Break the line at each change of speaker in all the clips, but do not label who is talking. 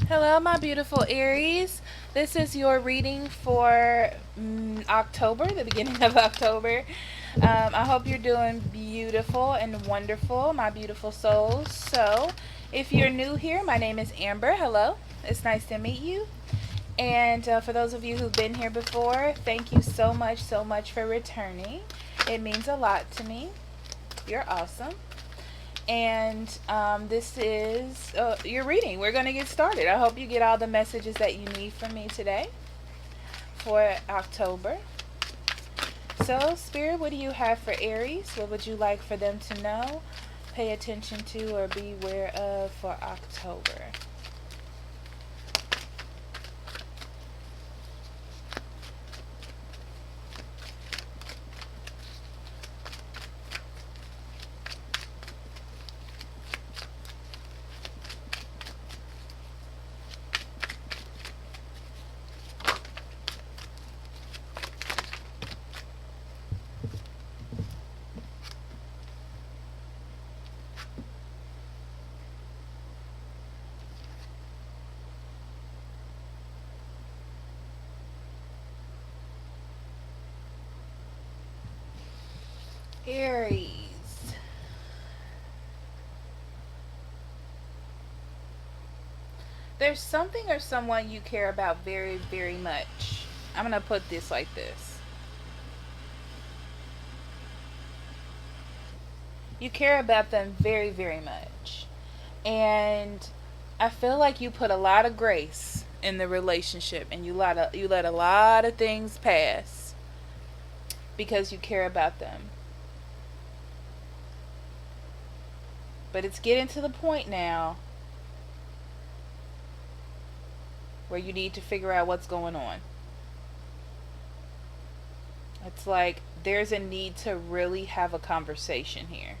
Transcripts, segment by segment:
Hello, my beautiful Aries. This is your reading for October, the beginning of October. I hope you're doing beautiful and wonderful, my beautiful souls. So, if you're new here, my name is Amber. Hello, it's nice to meet you. And for those of you who've been here before, thank you so much for returning. It means a lot to me. You're awesome. And this is your reading. We're going to get started. I hope you get all the messages that you need from me today for October. So, Spirit, what do you have for Aries? What would you like for them to know, pay attention to, or be aware of for October? Aries. There's something or someone you care about very, very much. I'm going to put this like this. You care about them very, very much. And I feel like you put a lot of grace in the relationship and you let a lot of things pass because you care about them. But it's getting to the point now where you need to figure out what's going on. It's like there's a need to really have a conversation here.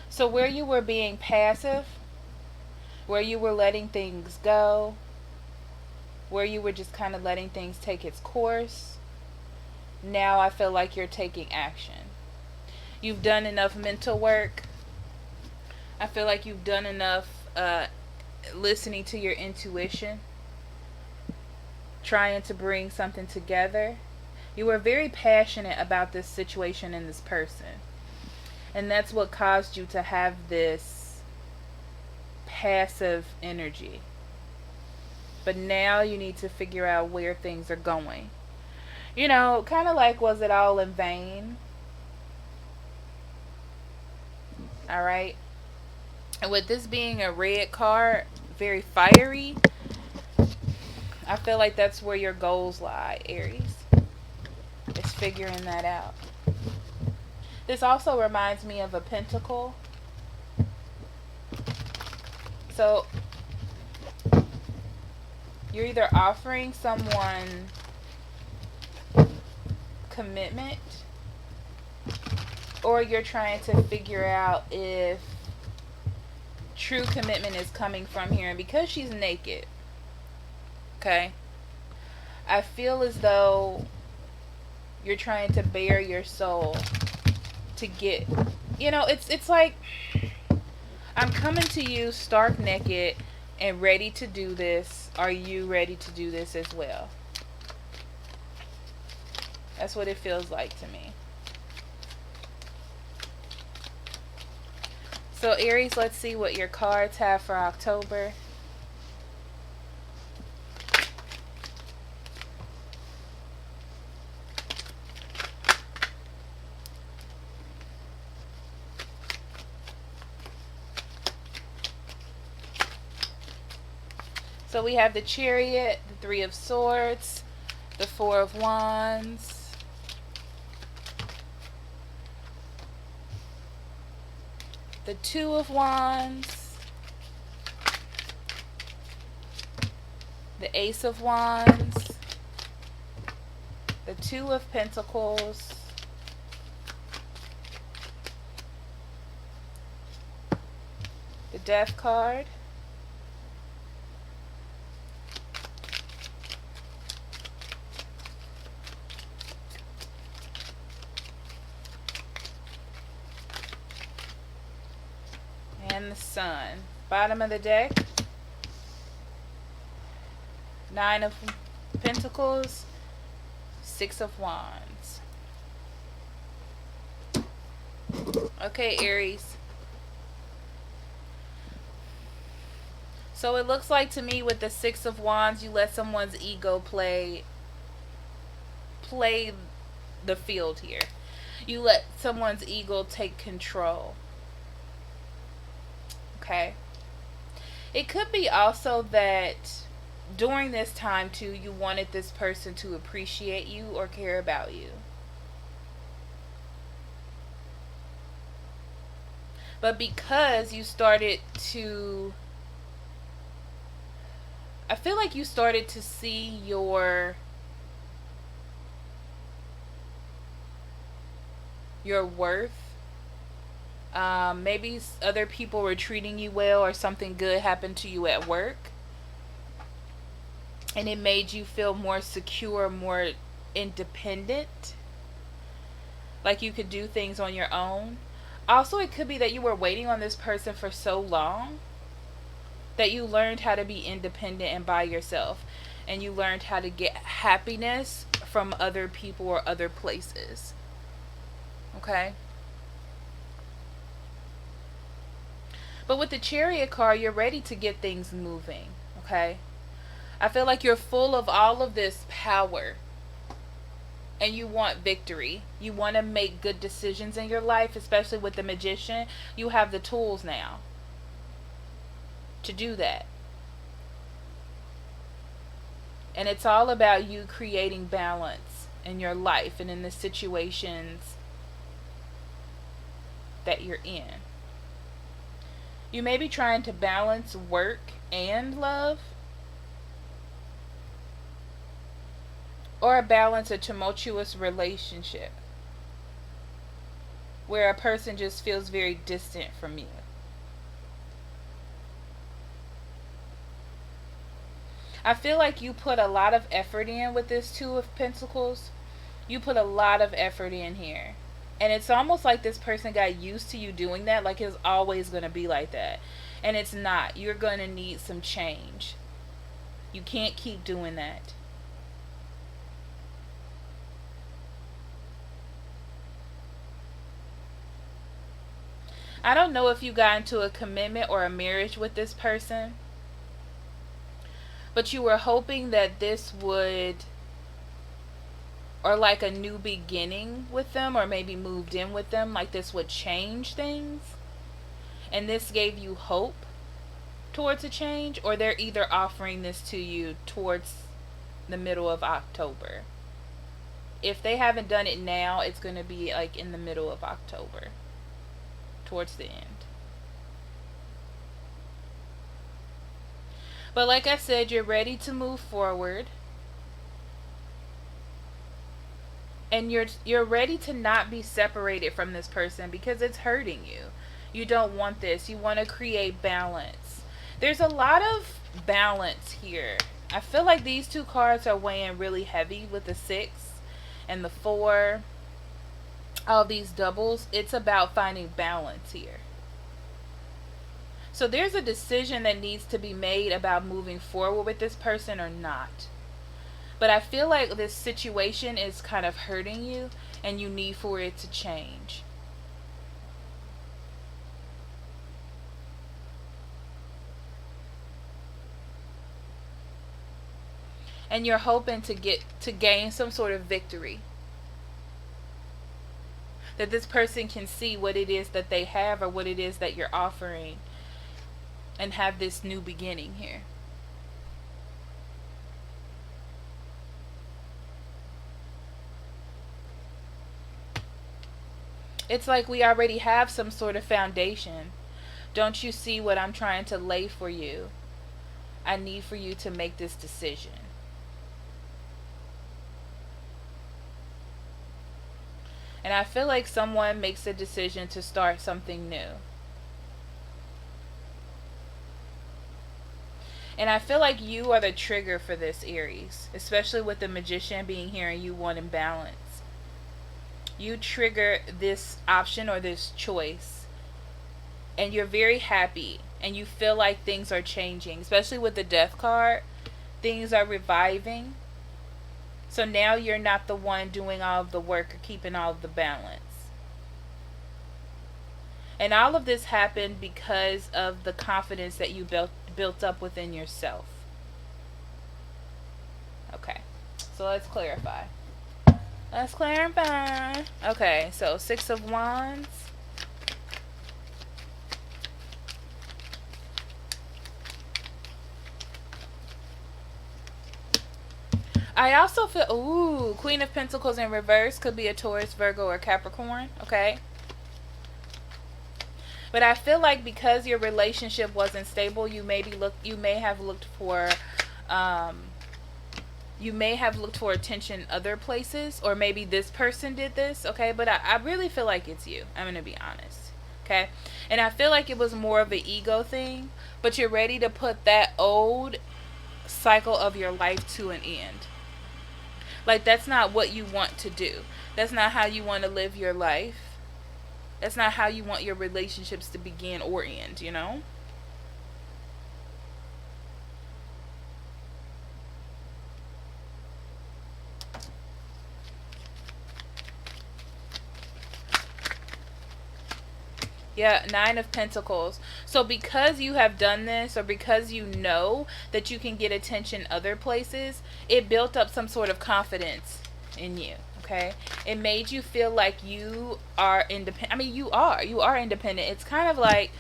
So where you were being passive, where you were letting things go, where you were just kind of letting things take its course, now I feel like you're taking action. You've done enough mental work. I feel like you've done enough listening to your intuition, trying to bring something together. You were very passionate about this situation and this person. And that's what caused you to have this passive energy. But now you need to figure out where things are going. You know, kind of like, was it all in vain? All right. And with this being a red card, very fiery, I feel like that's where your goals lie, Aries. It's figuring that out. This also reminds me of a pentacle. So you're either offering someone commitment or you're trying to figure out if true commitment is coming from here. And because she's naked, okay, I feel as though you're trying to bare your soul to get, you know, it's like I'm coming to you stark naked and ready to do this. Are you ready to do this as well? That's what it feels like to me. So Aries, let's see what your cards have for October. So we have the Chariot, the Three of Swords, the Four of Wands, the Two of Wands, the Ace of Wands, the Two of Pentacles, the Death card, and the Sun. Bottom of the deck, Nine of Pentacles, Six of Wands. Okay, Aries. So it looks like to me with the Six of Wands, you let someone's ego play the field here. You let someone's ego take control. Okay. It could be also that during this time too, you wanted this person to appreciate you or care about you. But because you started to, I feel like you started to see your worth. Maybe other people were treating you well or something good happened to you at work. And it made you feel more secure, more independent. Like you could do things on your own. Also, it could be that you were waiting on this person for so long that you learned how to be independent and by yourself. And you learned how to get happiness from other people or other places. Okay? But with the Chariot card, you're ready to get things moving. Okay? I feel like you're full of all of this power. And you want victory. You want to make good decisions in your life, especially with the Magician. You have the tools now to do that. And it's all about you creating balance in your life and in the situations that you're in. You may be trying to balance work and love, or balance a tumultuous relationship where a person just feels very distant from you. I feel like you put a lot of effort in with this Two of Pentacles. You put a lot of effort in here. And it's almost like this person got used to you doing that, like it's always going to be like that. And it's not. You're going to need some change. You can't keep doing that. I don't know if you got into a commitment or a marriage with this person, but you were hoping that this would, or like a new beginning with them, or maybe moved in with them, like this would change things. And this gave you hope towards a change, or they're either offering this to you towards the middle of October. If they haven't done it now, it's going to be like in the middle of October, towards the end. But like I said, you're ready to move forward. And you're ready to not be separated from this person because it's hurting you. You don't want this. You want to create balance. There's a lot of balance here. I feel like these two cards are weighing really heavy with the 6 and the 4. All these doubles. It's about finding balance here. So there's a decision that needs to be made about moving forward with this person or not. But I feel like this situation is kind of hurting you and you need for it to change. And you're hoping to gain some sort of victory. That this person can see what it is that they have or what it is that you're offering and have this new beginning here. It's like we already have some sort of foundation. Don't you see what I'm trying to lay for you? I need for you to make this decision. And I feel like someone makes a decision to start something new. And I feel like you are the trigger for this, Aries. Especially with the Magician being here and you wanting balance. You trigger this option or this choice. and you're very happy and you feel like things are changing, especially with the death card. Things are reviving. So now you're not the one doing all of the work or keeping all of the balance. And all of this happened because of the confidence that you built up within yourself. Okay. So let's clarify. Let's clarify. Okay, so 6 of Wands. I also feel, ooh, Queen of Pentacles in reverse could be a Taurus, Virgo, or Capricorn, okay? But I feel like because your relationship wasn't stable, you may have looked for attention other places, or maybe this person did this, okay? But I really feel like it's you. I'm going to be honest, okay? And I feel like it was more of an ego thing, but you're ready to put that old cycle of your life to an end. Like, that's not what you want to do. That's not how you want to live your life. That's not how you want your relationships to begin or end, you know? Yeah, 9 of Pentacles. So because you have done this, or because you know that you can get attention other places, it built up some sort of confidence in you, okay? It made you feel like you are independent. I mean, you are independent. It's kind of like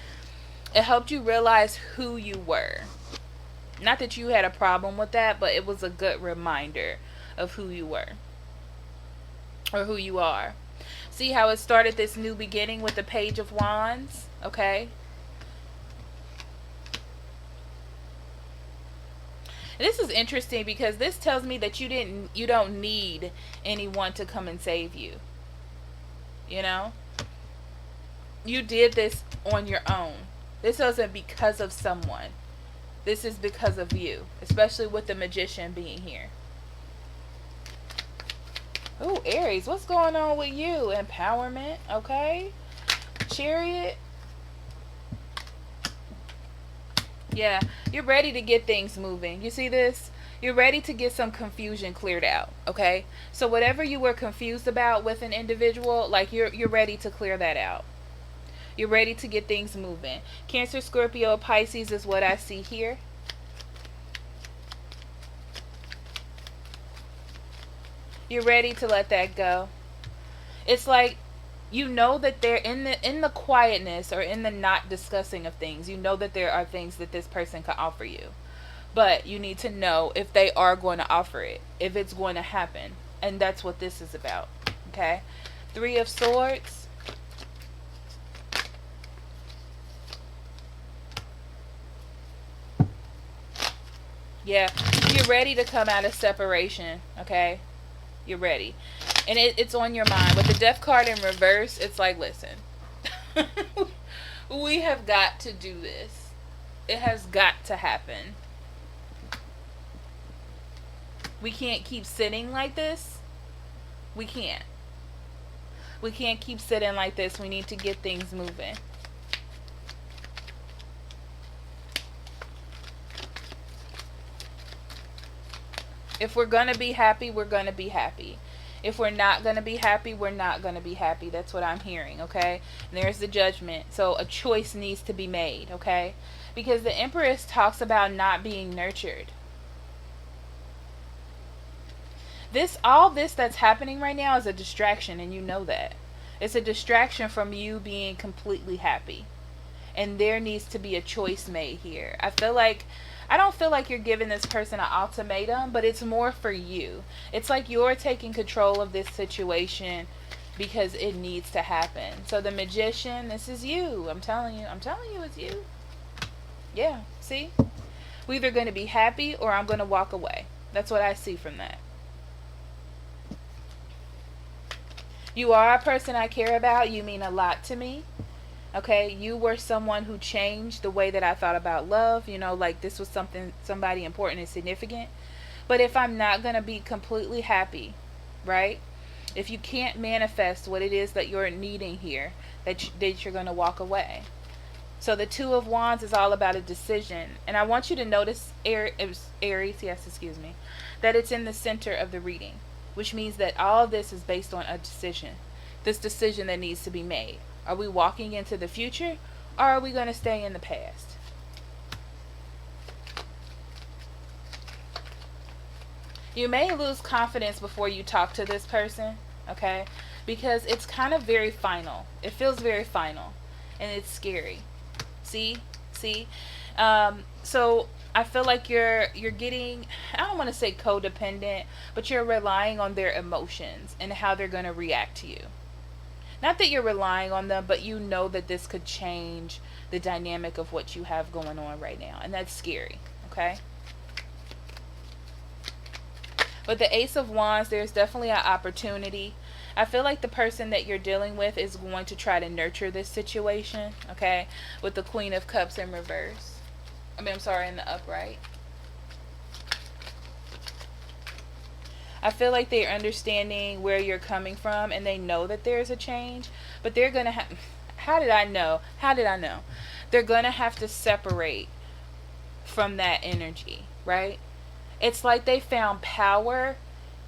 it helped you realize who you were. Not that you had a problem with that, but it was a good reminder of who you were, or who you are. See how it started this new beginning with the Page of Wands, okay? This is interesting because this tells me that you don't need anyone to come and save you. You know? You did this on your own. This wasn't because of someone. This is because of you, especially with the Magician being here. Ooh, Aries, what's going on with you? Empowerment, okay? Chariot. Yeah, you're ready to get things moving. You see this? You're ready to get some confusion cleared out, okay? So whatever you were confused about with an individual, like you're ready to clear that out. You're ready to get things moving. Cancer, Scorpio, Pisces is what I see here. You're ready to let that go. It's like you know that they're in the quietness, or in the not discussing of things. You know that there are things that this person can offer you. But you need to know if they are going to offer it, if it's going to happen. And that's what this is about. Okay? 3 of Swords. Yeah, you're ready to come out of separation. Okay? You're ready. And it's on your mind. With the Death card in reverse, it's like, listen. We have got to do this. It has got to happen. We can't keep sitting like this. We can't. We can't keep sitting like this. We need to get things moving. If we're going to be happy, we're going to be happy. If we're not going to be happy, we're not going to be happy. That's what I'm hearing, okay? And there's the Judgment. So a choice needs to be made, okay? Because the Empress talks about not being nurtured. All this that's happening right now is a distraction, and you know that. It's a distraction from you being completely happy. And there needs to be a choice made here. I don't feel like you're giving this person an ultimatum, but it's more for you. It's like you're taking control of this situation because it needs to happen. So the Magician, this is you. I'm telling you it's you. Yeah, see? We're either going to be happy or I'm going to walk away. That's what I see from that. You are a person I care about. You mean a lot to me. Okay, you were someone who changed the way that I thought about love. You know, like this was somebody important and significant. But if I'm not going to be completely happy, right? If you can't manifest what it is that you're needing here, that you're going to walk away. So the Two of Wands is all about a decision. And I want you to notice, Aries, yes, excuse me, that it's in the center of the reading, which means that all of this is based on a decision. This decision that needs to be made. Are we walking into the future, or are we going to stay in the past? You may lose confidence before you talk to this person, okay? Because it's kind of very final. It feels very final, and it's scary. See, so I feel like you're getting, I don't want to say codependent, but you're relying on their emotions and how they're going to react to you. Not that you're relying on them, but you know that this could change the dynamic of what you have going on right now, and that's scary, okay? With the Ace of Wands, there's definitely an opportunity. I feel like the person that you're dealing with is going to try to nurture this situation, okay? With the Queen of Cups in reverse. I'm sorry, in the upright. I feel like they're understanding where you're coming from, and they know that there's a change, but they're going to have... How did I know? They're going to have to separate from that energy, right? It's like they found power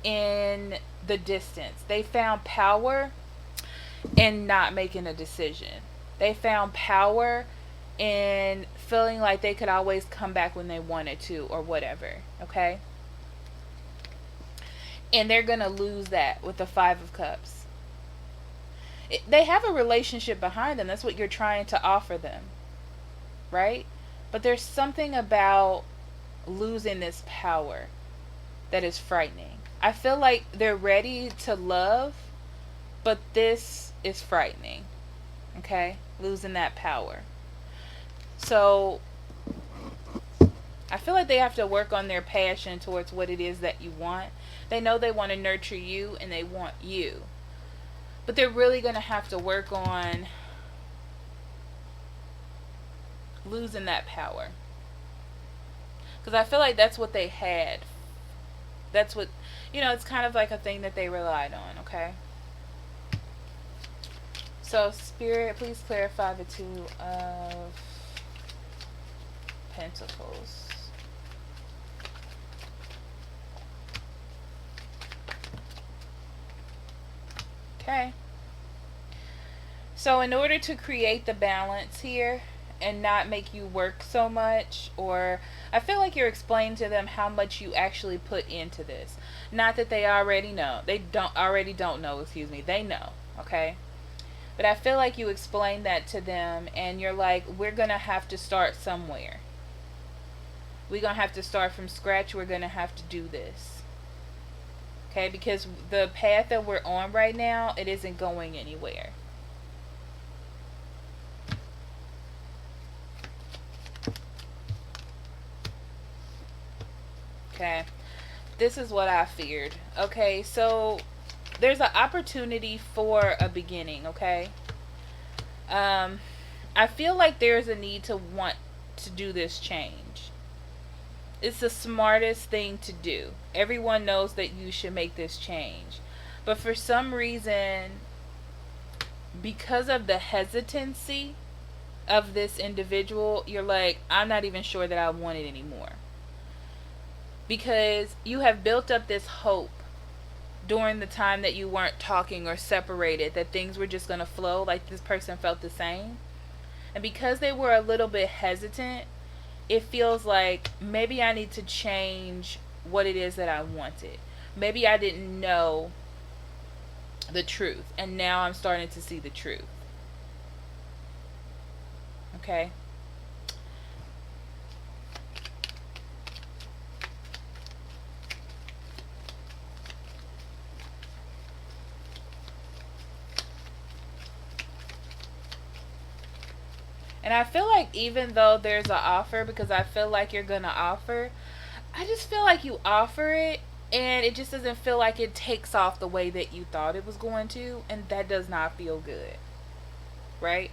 in the distance. They found power in not making a decision. They found power in feeling like they could always come back when they wanted to or whatever, okay? And they're going to lose that with the Five of Cups. They have a relationship behind them. That's what you're trying to offer them, right? But there's something about losing this power that is frightening. I feel like they're ready to love, but this is frightening, okay? Losing that power. So I feel like they have to work on their passion towards what it is that you want. They know they want to nurture you and they want you, but they're really going to have to work on losing that power. Because I feel like that's what they had. That's what, it's kind of like a thing that they relied on, okay? So, Spirit, please clarify the Two of Pentacles. Okay. So in order to create the balance here and not make you work so much, or I feel like you're explaining to them how much you actually put into this. Not that they already know. They don't know, They know, okay? But I feel like you explain that to them and you're like, we're going to have to start somewhere. We're going to have to start from scratch. We're going to have to do this. Okay, because the path that we're on right now, it isn't going anywhere. Okay, this is what I feared. Okay, so there's an opportunity for a beginning, okay? I feel like there's a need to want to do this change. It's the smartest thing to do. Everyone knows that you should make this change. But for some reason, because of the hesitancy of this individual, you're like, I'm not even sure that I want it anymore. Because you have built up this hope during the time that you weren't talking or separated, that things were just going to flow, like this person felt the same. And because they were a little bit hesitant, it feels like maybe I need to change what it is that I wanted. Maybe I didn't know the truth, and now I'm starting to see the truth. Okay? And I feel like even though there's an offer, because I feel like you're going to offer, I just feel like you offer it and it just doesn't feel like it takes off the way that you thought it was going to, and that does not feel good. Right?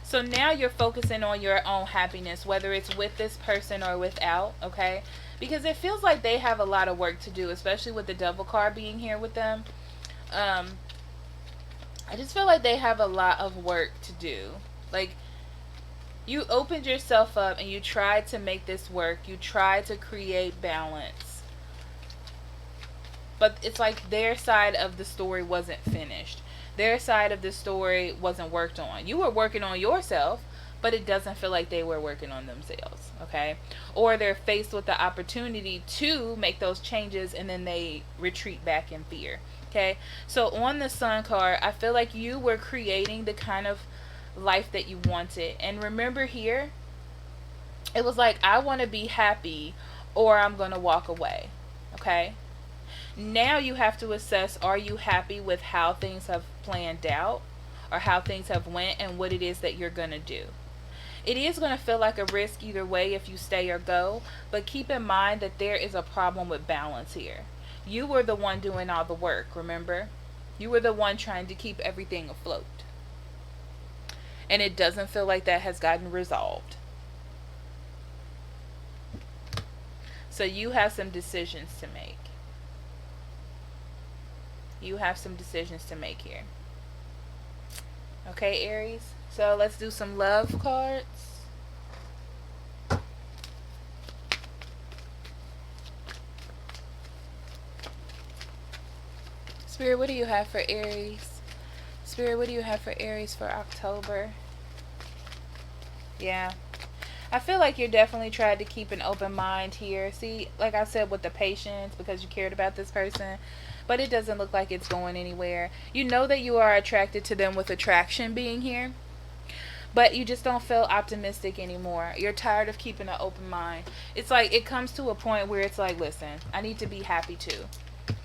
So now you're focusing on your own happiness, whether it's with this person or without, okay? Because it feels like they have a lot of work to do, especially with the Devil card being here with them. I just feel like they have a lot of work to do. Like, You opened yourself up and you tried to make this work. You tried to create balance. But it's like their side of the story wasn't finished. Their side of the story wasn't worked on. You were working on yourself, but it doesn't feel like they were working on themselves, okay? Or they're faced with the opportunity to make those changes and then they retreat back in fear, okay? So on the Sun card, I feel like you were creating the kind of life that you wanted. And remember here, it was like, I want to be happy or I'm going to walk away, okay? Now you have to assess, are you happy with how things have planned out or how things have went and what it is that you're going to do. It is going to feel like a risk either way if you stay or go, but keep in mind that there is a problem with balance here. You were the one doing all the work, remember? You were the one trying to keep everything afloat. And it doesn't feel like that has gotten resolved. So you have some decisions to make. You have some decisions to make here. Okay, Aries? So let's do some love cards. Spirit, what do you have for Aries? Spirit, what do you have for Aries for October? Yeah. I feel like you're definitely tried to keep an open mind here. See, like I said, with the patience, because you cared about this person, but it doesn't look like it's going anywhere. You know that you are attracted to them with attraction being here, but you just don't feel optimistic anymore. You're tired of keeping an open mind. It's like it comes to a point where it's like, listen, I need to be happy too.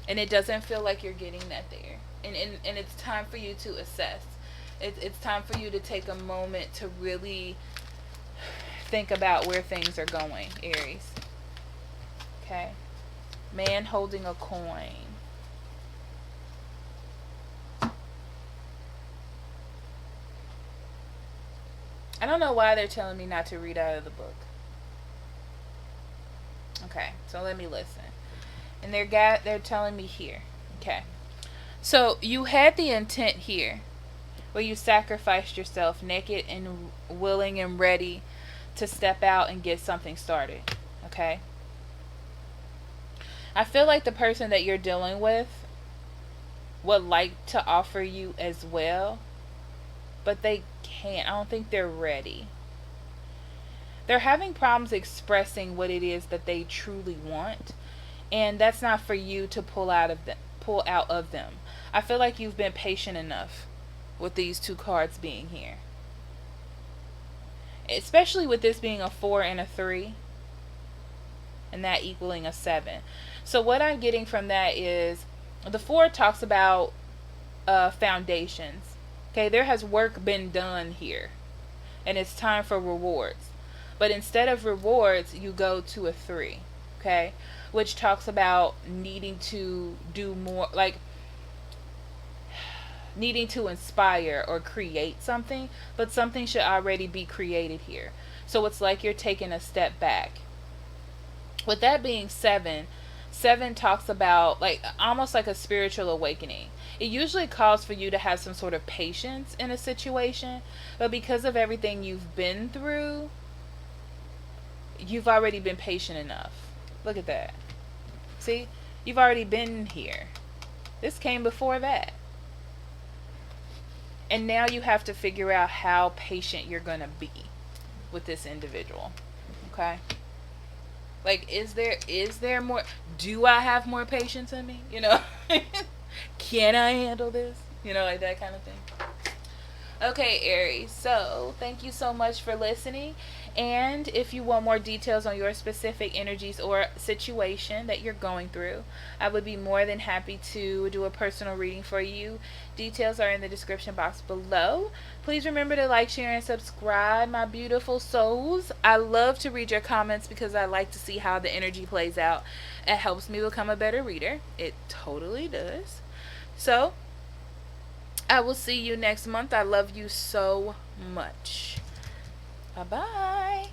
And it doesn't feel like you're getting that there. And it's time for you to assess. It's time for you to take a moment to really think about where things are going, Aries. Okay. Man holding a coin. I don't know why they're telling me not to read out of the book. Okay, so let me listen. And they're telling me here. Okay. So you had the intent here where you sacrificed yourself naked and willing and ready to step out and get something started. Okay. I feel like the person that you're dealing with would like to offer you as well, but they can't. I don't think they're ready. They're having problems expressing what it is that they truly want, and that's not for you to pull out of them. I feel like you've been patient enough with these two cards being here, especially with this being a 4 and a 3 and that equaling a 7. So what I'm getting from that is the 4 talks about foundations. Okay, there has work been done here and it's time for rewards. But instead of rewards, you go to a 3, okay, which talks about needing to do more, like needing to inspire or create something, but something should already be created here. So it's like you're taking a step back. With that being 7 talks about like almost like a spiritual awakening. It usually calls for you to have some sort of patience in a situation, but because of everything you've been through, you've already been patient enough. Look at that. See? You've already been here. This came before that. And now you have to figure out how patient you're going to be with this individual. Okay? Like, is there more? Do I have more patience in me? You know? Can I handle this? You know, like that kind of thing. Okay, Aries. So, thank you so much for listening. And if you want more details on your specific energies or situation that you're going through, I would be more than happy to do a personal reading for you. Details are in the description box below. Please remember to like, share, and subscribe, my beautiful souls. I love to read your comments because I like to see how the energy plays out. It helps me become a better reader. It totally does. So, I will see you next month. I love you so much. Bye-bye.